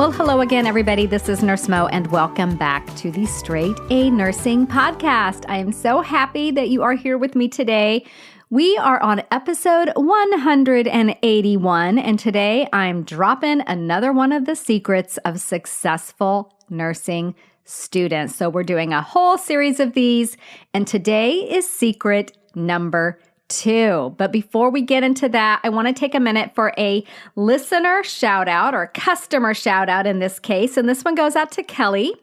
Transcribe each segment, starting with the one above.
Well, hello again, everybody. This is Nurse Mo, and welcome back to the Straight A Nursing Podcast. I am so happy that you are here with me today. We are on episode 181, and today I'm dropping another one of the secrets of successful nursing students. So we're doing a whole series of these, and today is secret number 2. But before we get into that, I want to take a minute for a listener shout out, or customer shout out in this case. And this one goes out to Kelly.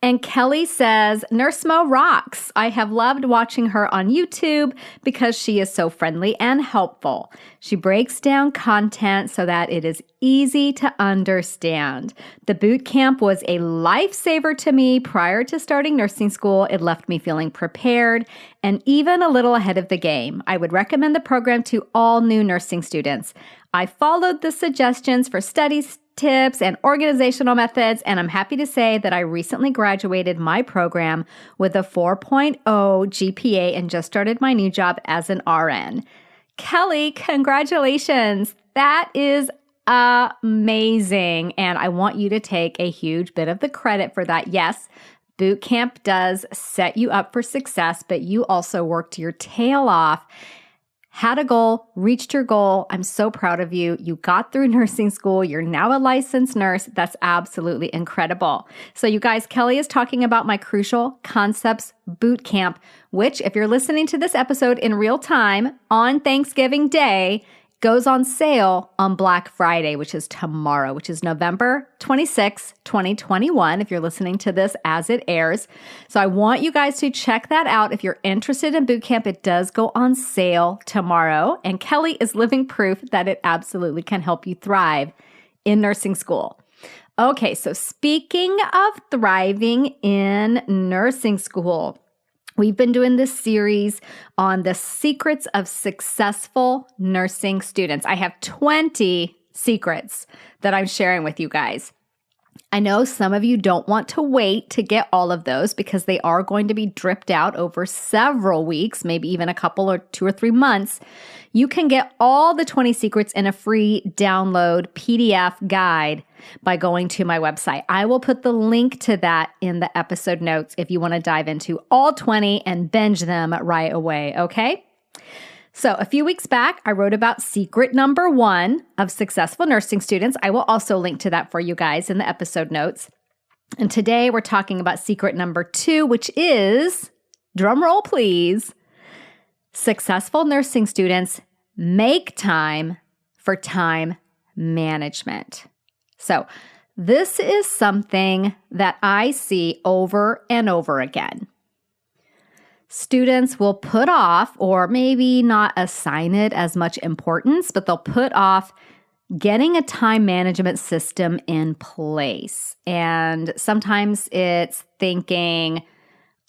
And Kelly says, Nurse Mo rocks. I have loved watching her on YouTube because she is so friendly and helpful. She breaks down content so that it is easy to understand. The boot camp was a lifesaver to me prior to starting nursing school. It left me feeling prepared and even a little ahead of the game. I would recommend the program to all new nursing students. I followed the suggestions for studies, tips, and organizational methods, and I'm happy to say that I recently graduated my program with a 4.0 GPA and just started my new job as an RN. Kelly, congratulations. That is amazing, and I want you to take a huge bit of the credit for that. Yes, boot camp does set you up for success, but you also worked your tail off, had a goal, reached your goal. I'm so proud of you. You got through nursing school. You're now a licensed nurse. That's absolutely incredible. So you guys, Kelly is talking about my Crucial Concepts Boot Camp, which if you're listening to this episode in real time on Thanksgiving Day, goes on sale on Black Friday, which is tomorrow, which is November 26, 2021, if you're listening to this as it airs. So I want you guys to check that out. If you're interested in boot camp, it does go on sale tomorrow. And Kelly is living proof that it absolutely can help you thrive in nursing school. Okay, so speaking of thriving in nursing school, we've been doing this series on the secrets of successful nursing students. I have 20 secrets that I'm sharing with you guys. I know some of you don't want to wait to get all of those because they are going to be dripped out over several weeks, maybe even a couple or 2 or 3 months. You can get all the 20 secrets in a free download PDF guide by going to my website. I will put the link to that in the episode notes if you want to dive into all 20 and binge them right away, okay? So a few weeks back, I wrote about secret number 1 of successful nursing students. I will also link to that for you guys in the episode notes. And today we're talking about secret number 2, which is, drum roll please, successful nursing students make time for time management. So this is something that I see over and over again. Students will put off, or maybe not assign it as much importance, but they'll put off getting a time management system in place. And sometimes it's thinking,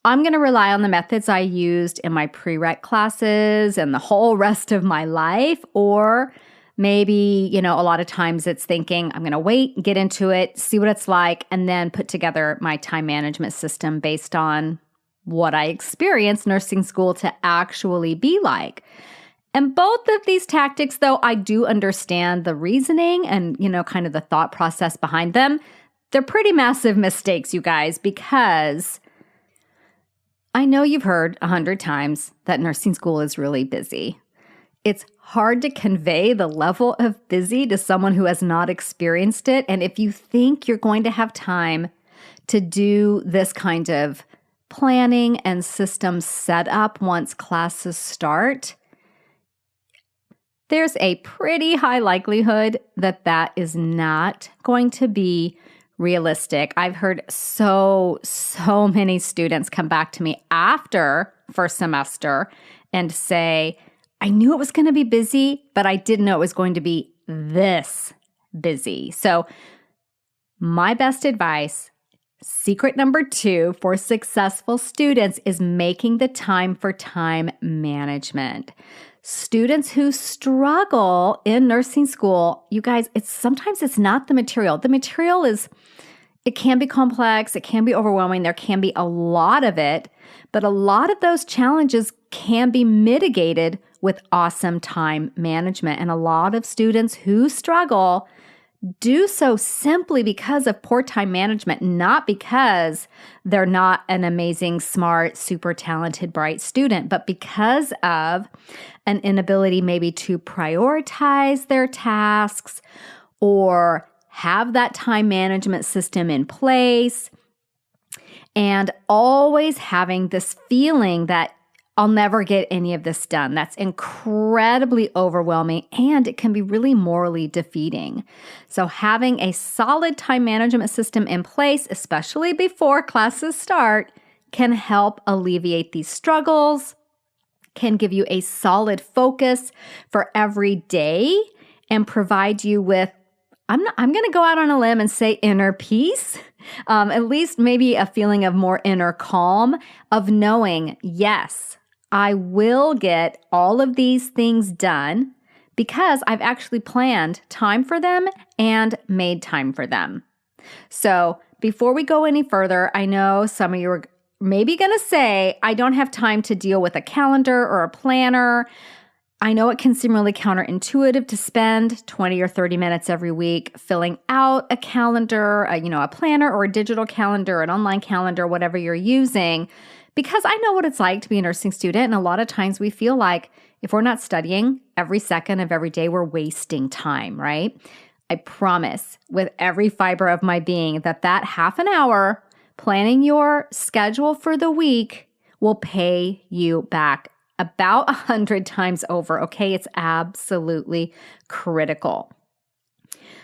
I'm going to rely on the methods I used in my prereq classes and the whole rest of my life. Or maybe, a lot of times it's thinking, I'm going to wait, get into it, see what it's like, and then put together my time management system based on what I experienced nursing school to actually be like. And both of these tactics, though, I do understand the reasoning and, kind of the thought process behind them. They're pretty massive mistakes, you guys, because I know you've heard 100 times that nursing school is really busy. It's hard to convey the level of busy to someone who has not experienced it. And if you think you're going to have time to do this kind of planning and system setup once classes start, there's a pretty high likelihood that that is not going to be realistic. I've heard so many students come back to me after first semester and say, I knew it was going to be busy, but I didn't know it was going to be this busy. So my best advice, secret number 2 for successful students, is making the time for time management. Students who struggle in nursing school, you guys, sometimes it's not the material. The material it can be complex, it can be overwhelming, there can be a lot of it, but a lot of those challenges can be mitigated with awesome time management. And a lot of students who struggle do so simply because of poor time management, not because they're not an amazing, smart, super talented, bright student, but because of an inability maybe to prioritize their tasks or have that time management system in place, and always having this feeling that I'll never get any of this done. That's incredibly overwhelming, and it can be really morally defeating. So having a solid time management system in place, especially before classes start, can help alleviate these struggles, can give you a solid focus for every day, and provide you with, I'm going to go out on a limb and say inner peace, at least maybe a feeling of more inner calm of knowing, yes, I will get all of these things done because I've actually planned time for them and made time for them. So before we go any further, I know some of you are maybe going to say, I don't have time to deal with a calendar or a planner. I know it can seem really counterintuitive to spend 20 or 30 minutes every week filling out a calendar, a planner or a digital calendar, an online calendar, whatever you're using, because I know what it's like to be a nursing student. And a lot of times we feel like if we're not studying every second of every day, we're wasting time, right? I promise with every fiber of my being that half an hour planning your schedule for the week will pay you back about 100 times over, okay? It's absolutely critical.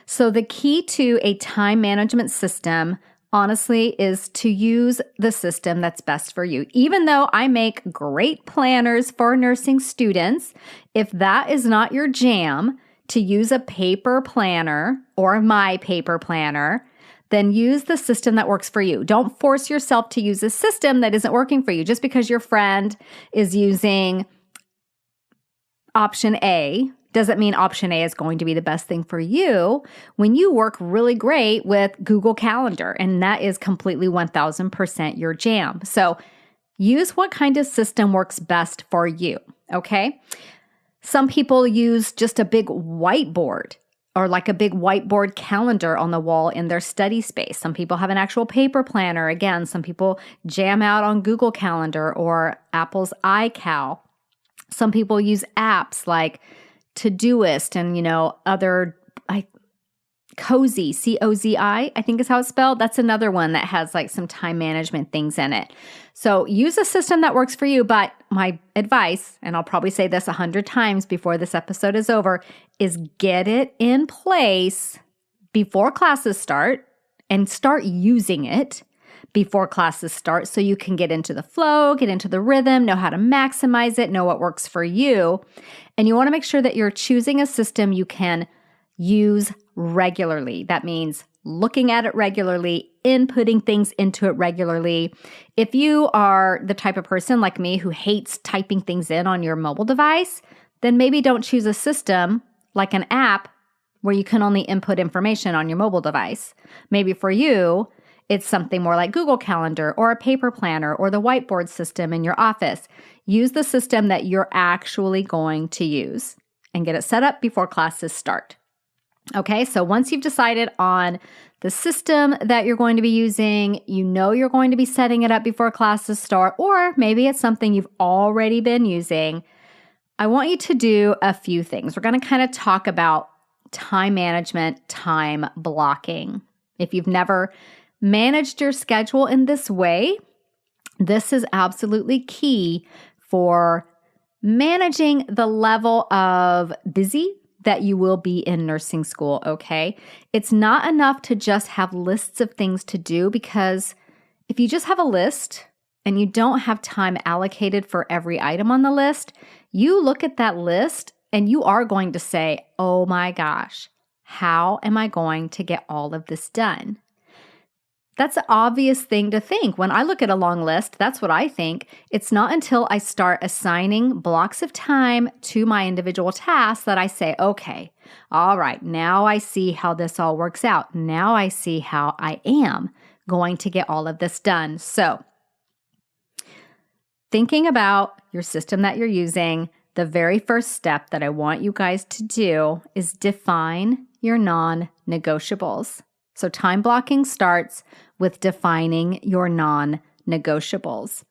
So the key to a time management system, honestly, is to use the system that's best for you. Even though I make great planners for nursing students, if that is not your jam to use a paper planner or my paper planner, then use the system that works for you. Don't force yourself to use a system that isn't working for you. Just because your friend is using option A doesn't mean option A is going to be the best thing for you when you work really great with Google Calendar, and that is completely 1000% your jam. So use what kind of system works best for you, okay? Some people use just a big whiteboard or like a big whiteboard calendar on the wall in their study space. Some people have an actual paper planner. Again, some people jam out on Google Calendar or Apple's iCal. Some people use apps like Todoist and, other Cozy, C-O-Z-I, I think is how it's spelled. That's another one that has like some time management things in it. So use a system that works for you. But my advice, and I'll probably say this 100 times before this episode is over, is get it in place before classes start and start using it before classes start so you can get into the flow, get into the rhythm, know how to maximize it, know what works for you. And you want to make sure that you're choosing a system you can use regularly. That means looking at it regularly, inputting things into it regularly. If you are the type of person like me who hates typing things in on your mobile device, then maybe don't choose a system like an app where you can only input information on your mobile device. Maybe for you, it's something more like Google Calendar or a paper planner or the whiteboard system in your office. Use the system that you're actually going to use and get it set up before classes start. Okay, so once you've decided on the system that you're going to be using, you're going to be setting it up before classes start, or maybe it's something you've already been using, I want you to do a few things. We're going to kind of talk about time management, time blocking. If you've never managed your schedule in this way, this is absolutely key for managing the level of busy that you will be in nursing school, okay? It's not enough to just have lists of things to do, because if you just have a list and you don't have time allocated for every item on the list, you look at that list and you are going to say, oh my gosh, how am I going to get all of this done? That's an obvious thing to think. When I look at a long list, that's what I think. It's not until I start assigning blocks of time to my individual tasks that I say, okay, all right, now I see how this all works out. Now I see how I am going to get all of this done. So, thinking about your system that you're using, the very first step that I want you guys to do is define your non-negotiables. So time blocking starts with defining your non-negotiables.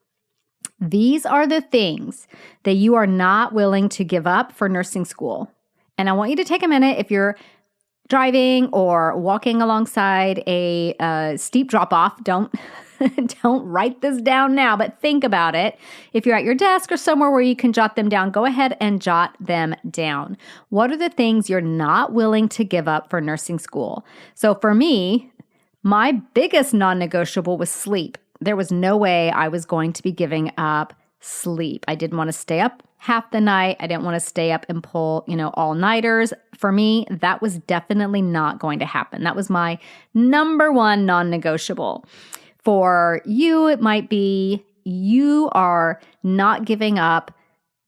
These are the things that you are not willing to give up for nursing school. And I want you to take a minute if you're driving or walking alongside a steep drop-off. Don't write this down now, but think about it. If you're at your desk or somewhere where you can jot them down, go ahead and jot them down. What are the things you're not willing to give up for nursing school? So for me, my biggest non-negotiable was sleep. There was no way I was going to be giving up sleep. I didn't want to stay up half the night. I didn't want to stay up and pull, all-nighters. For me, that was definitely not going to happen. That was my number one non-negotiable. For you, it might be you are not giving up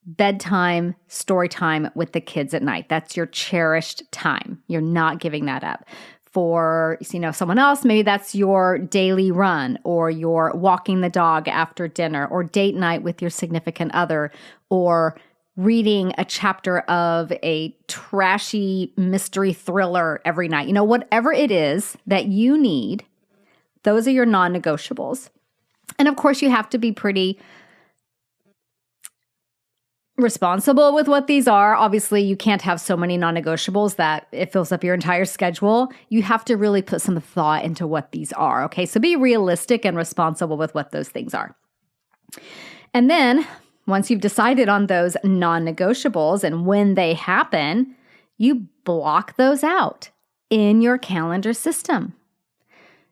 bedtime, story time with the kids at night. That's your cherished time. You're not giving that up. For, someone else, maybe that's your daily run, or you're walking the dog after dinner, or date night with your significant other, or reading a chapter of a trashy mystery thriller every night. Whatever it is that you need, those are your non-negotiables. And of course, you have to be pretty responsible with what these are. Obviously, you can't have so many non-negotiables that it fills up your entire schedule. You have to really put some thought into what these are, okay? So be realistic and responsible with what those things are. And then, once you've decided on those non-negotiables and when they happen, you block those out in your calendar system.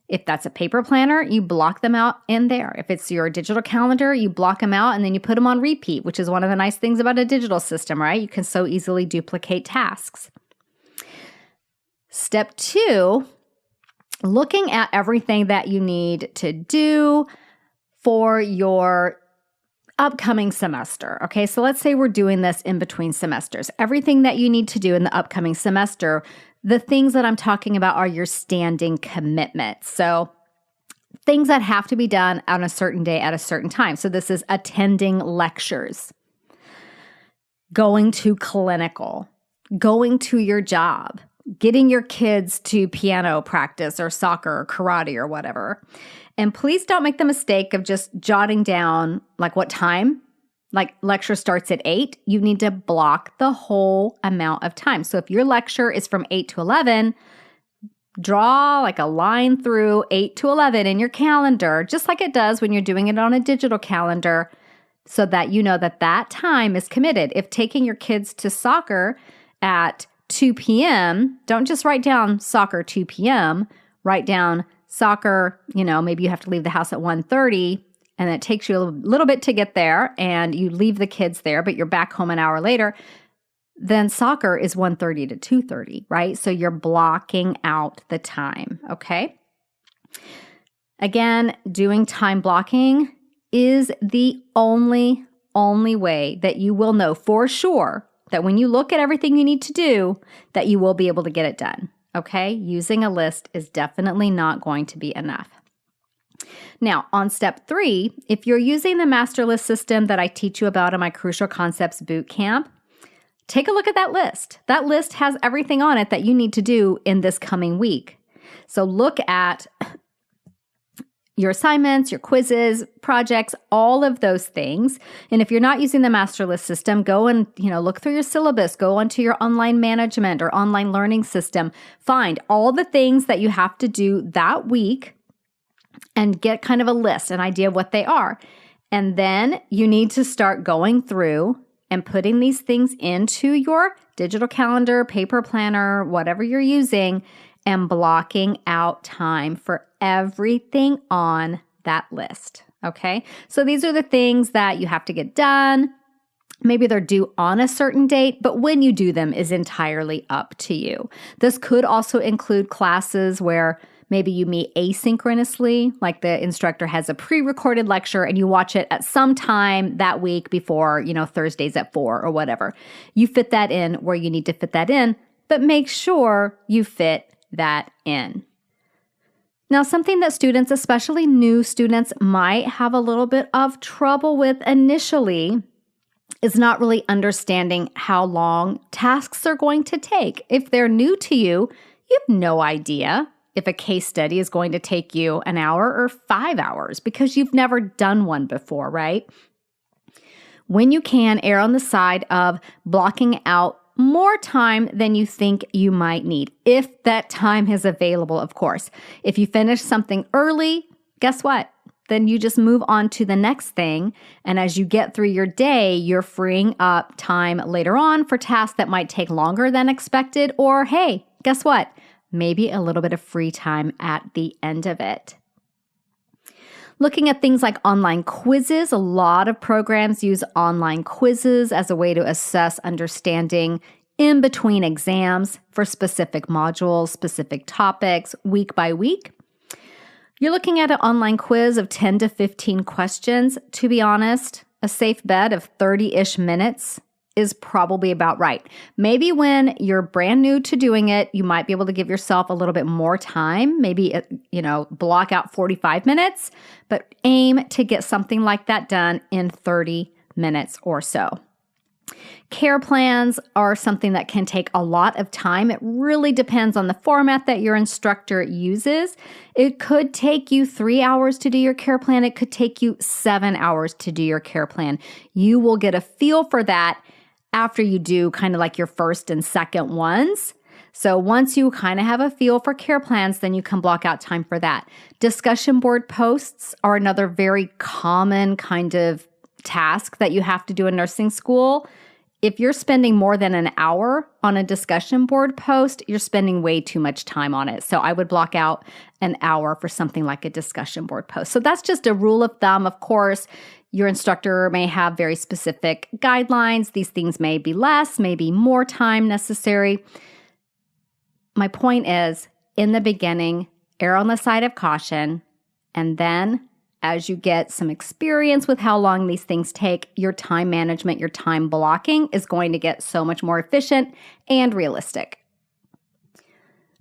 If that's a paper planner, you block them out in there. If it's your digital calendar, you block them out and then you put them on repeat, which is one of the nice things about a digital system, right? You can so easily duplicate tasks. Step 2, looking at everything that you need to do for your upcoming semester. Okay, so let's say we're doing this in between semesters. Everything that you need to do in the upcoming semester, the things that I'm talking about are your standing commitments. So things that have to be done on a certain day at a certain time. So this is attending lectures, going to clinical, going to your job, getting your kids to piano practice or soccer or karate or whatever. And please don't make the mistake of just jotting down like what time. Like lecture starts at 8, you need to block the whole amount of time. So if your lecture is from 8 to 11, draw like a line through 8 to 11 in your calendar, just like it does when you're doing it on a digital calendar, so that you know that that time is committed. If taking your kids to soccer at 2 p.m., don't just write down soccer 2 p.m., write down soccer, maybe you have to leave the house at 1:30, and it takes you a little bit to get there, and you leave the kids there, but you're back home an hour later, then soccer is 1:30 to 2:30, right? So you're blocking out the time, okay? Again, doing time blocking is the only way that you will know for sure that when you look at everything you need to do, that you will be able to get it done, okay? Using a list is definitely not going to be enough. Now, on step 3, if you're using the master list system that I teach you about in my Crucial Concepts Bootcamp, take a look at that list. That list has everything on it that you need to do in this coming week. So look at your assignments, your quizzes, projects, all of those things. And if you're not using the master list system, go and look through your syllabus, go onto your online management or online learning system, find all the things that you have to do that week, and get kind of a list, an idea of what they are. And then you need to start going through and putting these things into your digital calendar, paper planner, whatever you're using, and blocking out time for everything on that list, okay? So these are the things that you have to get done. Maybe they're due on a certain date, but when you do them is entirely up to you. This could also include classes where maybe you meet asynchronously, like the instructor has a pre-recorded lecture and you watch it at some time that week before, Thursdays at 4 or whatever. You fit that in where you need to fit that in, but make sure you fit that in. Now, something that students, especially new students, might have a little bit of trouble with initially is not really understanding how long tasks are going to take. If they're new to you, you have no idea if a case study is going to take you an hour or 5 hours because you've never done one before, right? When you can, err on the side of blocking out more time than you think you might need, if that time is available, of course. If you finish something early, guess what? Then you just move on to the next thing. And as you get through your day, you're freeing up time later on for tasks that might take longer than expected. Or, hey, guess what? Maybe a little bit of free time at the end of it. Looking at things like online quizzes, a lot of programs use online quizzes as a way to assess understanding in between exams for specific modules, specific topics, week by week. You're looking at an online quiz of 10 to 15 questions. To be honest, a safe bet of 30-ish minutes is probably about right. Maybe when you're brand new to doing it, you might be able to give yourself a little bit more time, maybe, block out 45 minutes, but aim to get something like that done in 30 minutes or so. Care plans are something that can take a lot of time. It really depends on the format that your instructor uses. It could take you 3 hours to do your care plan. It could take you 7 hours to do your care plan. You will get a feel for that after you do kind of like your first and second ones. So once you kind of have a feel for care plans, then you can block out time for that. Discussion board posts are another very common kind of task that you have to do in nursing school. If you're spending more than an hour on a discussion board post, you're spending way too much time on it. So I would block out an hour for something like a discussion board post. So that's just a rule of thumb. Of course, your instructor may have very specific guidelines. These things may be less, maybe more time necessary. My point is, in the beginning, err on the side of caution, and then as you get some experience with how long these things take, your time management, your time blocking is going to get so much more efficient and realistic.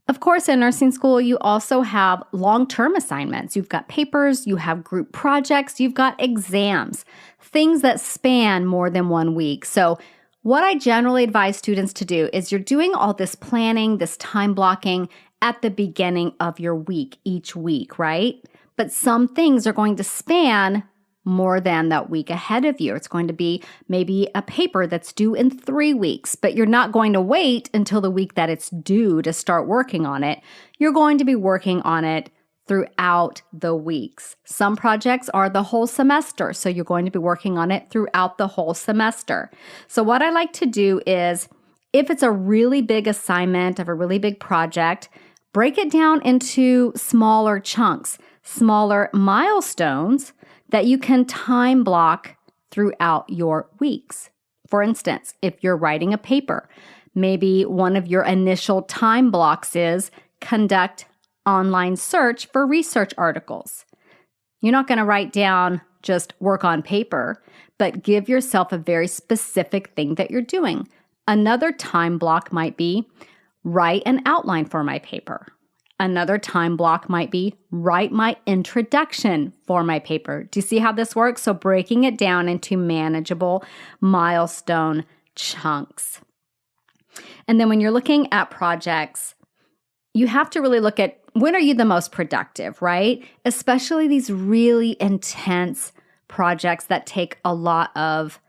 Of course, in nursing school, you also have long-term assignments. You've got papers, you have group projects, you've got exams, things that span more than 1 week. So what I generally advise students to do is you're doing all this planning, this time blocking at the beginning of your week, each week, right? But some things are going to span more than that week ahead of you. It's going to be maybe a paper that's due in 3 weeks, but you're not going to wait until the week that it's due to start working on it. You're going to be working on it throughout the weeks. Some projects are the whole semester, so you're going to be working on it throughout the whole semester. So what I like to do is, if it's a really big assignment of a really big project, break it down into smaller chunks, smaller milestones that you can time block throughout your weeks. For instance, if you're writing a paper, maybe one of your initial time blocks is conduct online search for research articles. You're not going to write down just work on paper, but give yourself a very specific thing that you're doing. Another time block might be write an outline for my paper. Another time block might be write my introduction for my paper. Do you see how this works? So breaking it down into manageable milestone chunks. And then when you're looking at projects, you have to really look at when are you the most productive, right? Especially these really intense projects that take a lot of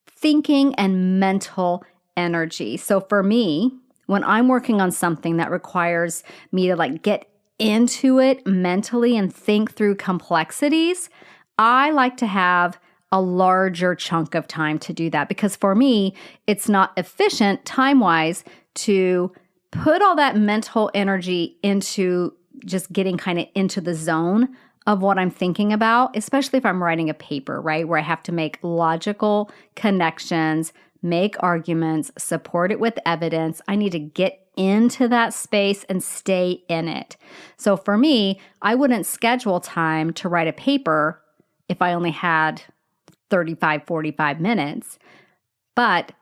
thinking and mental energy. So for me, when I'm working on something that requires me to get into it mentally and think through complexities, I like to have a larger chunk of time to do that, because for me, it's not efficient time-wise to put all that mental energy into just getting kind of into the zone of what I'm thinking about, especially if I'm writing a paper, right, where I have to make logical connections, make arguments, support it with evidence. I need to get into that space and stay in it. So for me, I wouldn't schedule time to write a paper if I only had 35, 45 minutes. But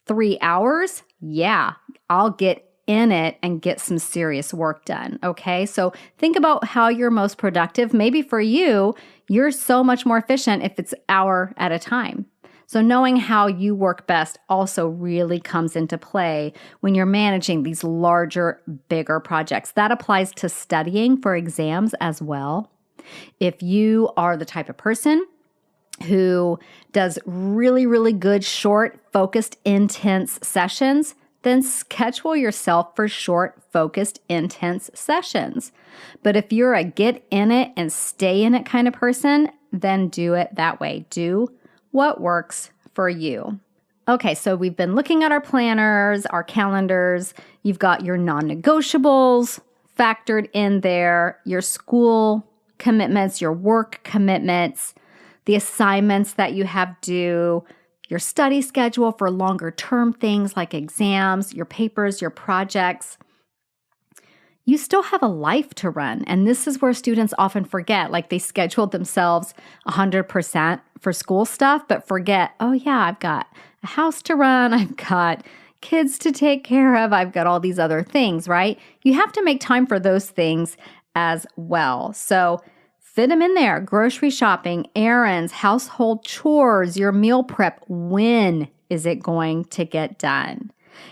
3 hours, yeah, I'll get in it and get some serious work done, okay? So think about how you're most productive. Maybe for you, you're so much more efficient if it's hour at a time. So knowing how you work best also really comes into play when you're managing these larger, bigger projects. That applies to studying for exams as well. If you are the type of person who does really, really good, short, focused, intense sessions, then schedule yourself for short, focused, intense sessions. But if you're a get in it and stay in it kind of person, then do it that way. Do what works for you. Okay, so we've been looking at our planners, our calendars. You've got your non-negotiables factored in there, your school commitments, your work commitments, the assignments that you have due, your study schedule for longer term things like exams, your papers, your projects. You still have a life to run. And this is where students often forget, like they scheduled themselves 100% for school stuff, but forget, oh yeah, I've got a house to run. I've got kids to take care of. I've got all these other things, right? You have to make time for those things as well. So fit them in there. Grocery shopping, errands, household chores, your meal prep. When is it going to get done?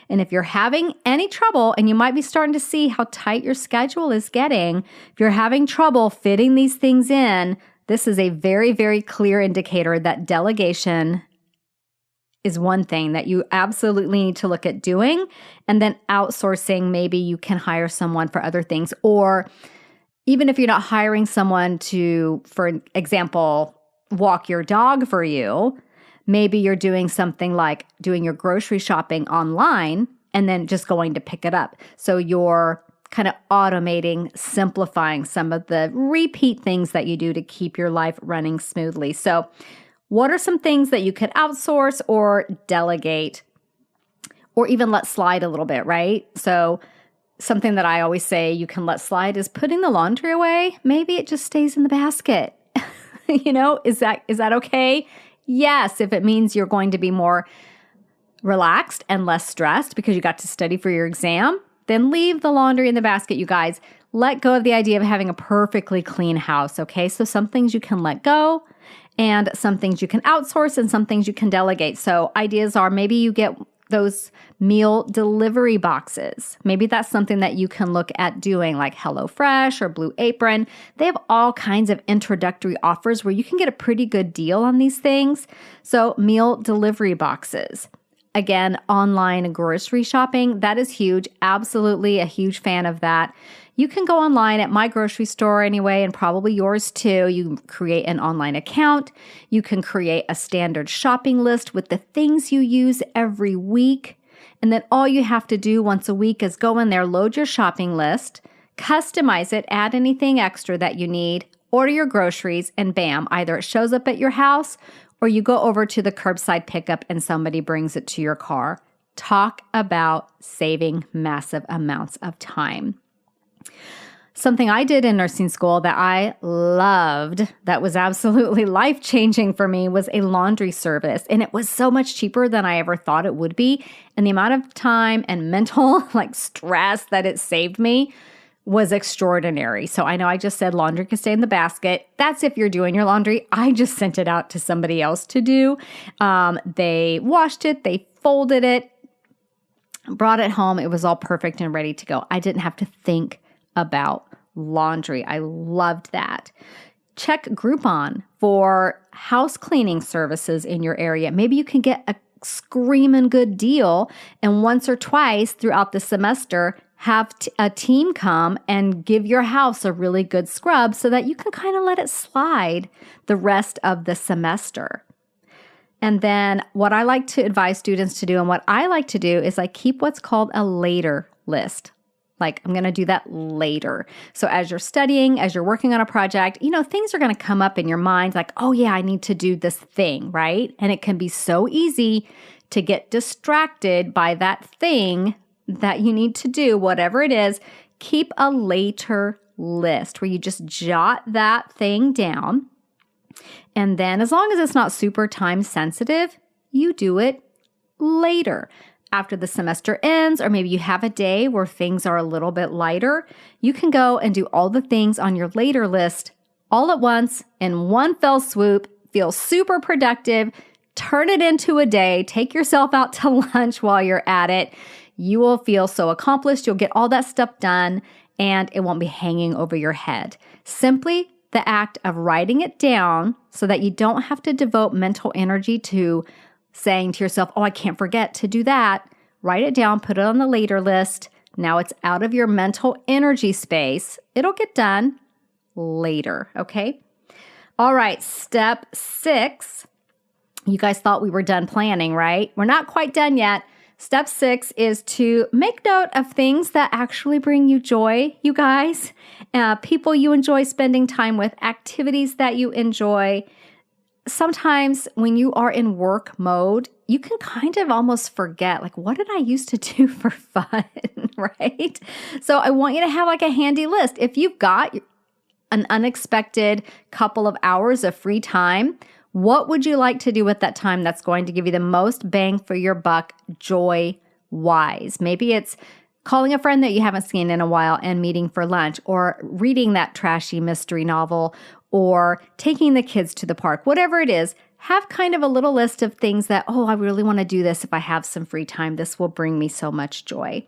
And if you're having any trouble, and you might be starting to see how tight your schedule is getting, if you're having trouble fitting these things in, this is a very, very clear indicator that delegation is one thing that you absolutely need to look at doing. And then outsourcing, maybe you can hire someone for other things. Or even if you're not hiring someone to, for example, walk your dog for you, maybe you're doing something like doing your grocery shopping online and then just going to pick it up. So you're kind of automating, simplifying some of the repeat things that you do to keep your life running smoothly. So what are some things that you could outsource or delegate or even let slide a little bit, right? So something that I always say you can let slide is putting the laundry away. Maybe it just stays in the basket. Is that okay? Yes, if it means you're going to be more relaxed and less stressed because you got to study for your exam, then leave the laundry in the basket, you guys. Let go of the idea of having a perfectly clean house, okay? So some things you can let go and some things you can outsource and some things you can delegate. So ideas are maybe you get those meal delivery boxes. Maybe that's something that you can look at doing, like HelloFresh or Blue Apron. They have all kinds of introductory offers where you can get a pretty good deal on these things. So meal delivery boxes. Again, online grocery shopping, that is huge. Absolutely a huge fan of that. You can go online at my grocery store anyway, and probably yours too. You create an online account. You can create a standard shopping list with the things you use every week. And then all you have to do once a week is go in there, load your shopping list, customize it, add anything extra that you need, order your groceries, and bam, either it shows up at your house or you go over to the curbside pickup and somebody brings it to your car. Talk about saving massive amounts of time. Something I did in nursing school that I loved, that was absolutely life-changing for me, was a laundry service. And it was so much cheaper than I ever thought it would be. And the amount of time and mental stress that it saved me was extraordinary. So I know I just said laundry can stay in the basket. That's if you're doing your laundry. I just sent it out to somebody else to do. They washed it, they folded it, brought it home. It was all perfect and ready to go. I didn't have to think about laundry. I loved that. Check Groupon for house cleaning services in your area. Maybe you can get a screaming good deal and once or twice throughout the semester have a team come and give your house a really good scrub so that you can kind of let it slide the rest of the semester. And then what I like to advise students to do and what I like to do is I keep what's called a later list. I'm going to do that later. So as you're studying, as you're working on a project, things are going to come up in your mind like, oh yeah, I need to do this thing, right? And it can be so easy to get distracted by that thing that you need to do, whatever it is. Keep a later list where you just jot that thing down. And then as long as it's not super time sensitive, you do it later. After the semester ends, or maybe you have a day where things are a little bit lighter, you can go and do all the things on your later list all at once in one fell swoop, feel super productive, turn it into a day. Take yourself out to lunch while you're at it. You will feel so accomplished. You'll get all that stuff done and it won't be hanging over your head. Simply the act of writing it down so that you don't have to devote mental energy to saying to yourself, oh, I can't forget to do that. Write it down, put it on the later list. Now it's out of your mental energy space. It'll get done later, okay? All right, step 6. You guys thought we were done planning, right? We're not quite done yet. Step 6 is to make note of things that actually bring you joy, you guys. People you enjoy spending time with, activities that you enjoy. Sometimes when you are in work mode, you can kind of almost forget, like, what did I used to do for fun, right? So I want you to have like a handy list. If you've got an unexpected couple of hours of free time, what would you like to do with that time that's going to give you the most bang for your buck joy-wise? Maybe it's calling a friend that you haven't seen in a while and meeting for lunch, or reading that trashy mystery novel, or taking the kids to the park. Whatever it is, have kind of a little list of things that, oh, I really want to do this if I have some free time. This will bring me so much joy.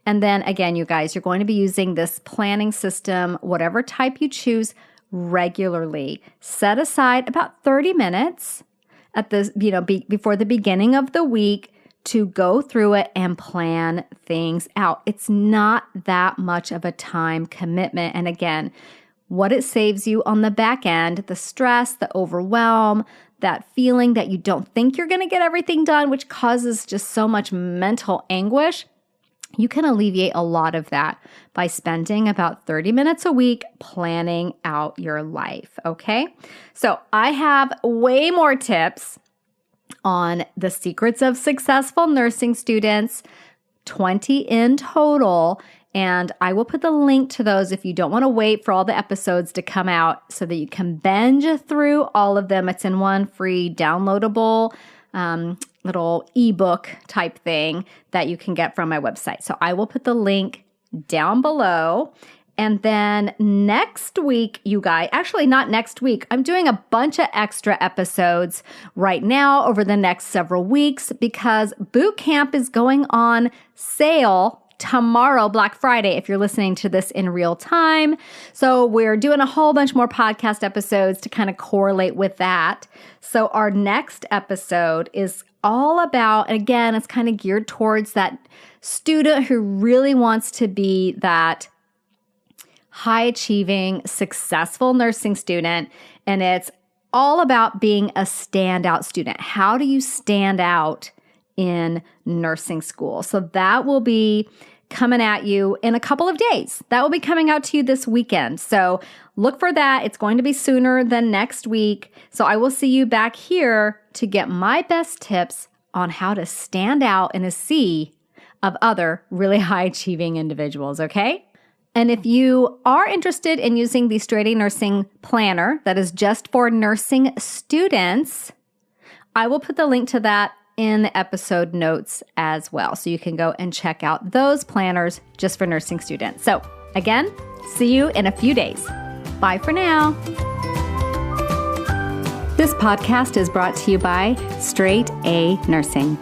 And then again, you guys, you're going to be using this planning system, whatever type you choose, regularly. Set aside about 30 minutes at the, before the beginning of the week to go through it and plan things out. It's not that much of a time commitment. And again, what it saves you on the back end, the stress, the overwhelm, that feeling that you don't think you're going to get everything done, which causes just so much mental anguish. You can alleviate a lot of that by spending about 30 minutes a week planning out your life, okay? So I have way more tips on the secrets of successful nursing students, 20 in total, and I will put the link to those if you don't want to wait for all the episodes to come out so that you can binge through all of them. It's in one free downloadable little ebook type thing that you can get from my website. So I will put the link down below. And then next week, you guys, actually not next week, I'm doing a bunch of extra episodes right now over the next several weeks because boot camp is going on sale tomorrow, Black Friday, if you're listening to this in real time. So we're doing a whole bunch more podcast episodes to kind of correlate with that. So our next episode is all about, again, it's kind of geared towards that student who really wants to be that high-achieving, successful nursing student. And it's all about being a standout student. How do you stand out in nursing school? So that will be coming at you in a couple of days. That will be coming out to you this weekend. So look for that. It's going to be sooner than next week. So I will see you back here to get my best tips on how to stand out in a sea of other really high-achieving individuals, okay? And if you are interested in using the Straight A Nursing Planner that is just for nursing students, I will put the link to that in the episode notes as well. So you can go and check out those planners just for nursing students. So again, see you in a few days. Bye for now. This podcast is brought to you by Straight A Nursing.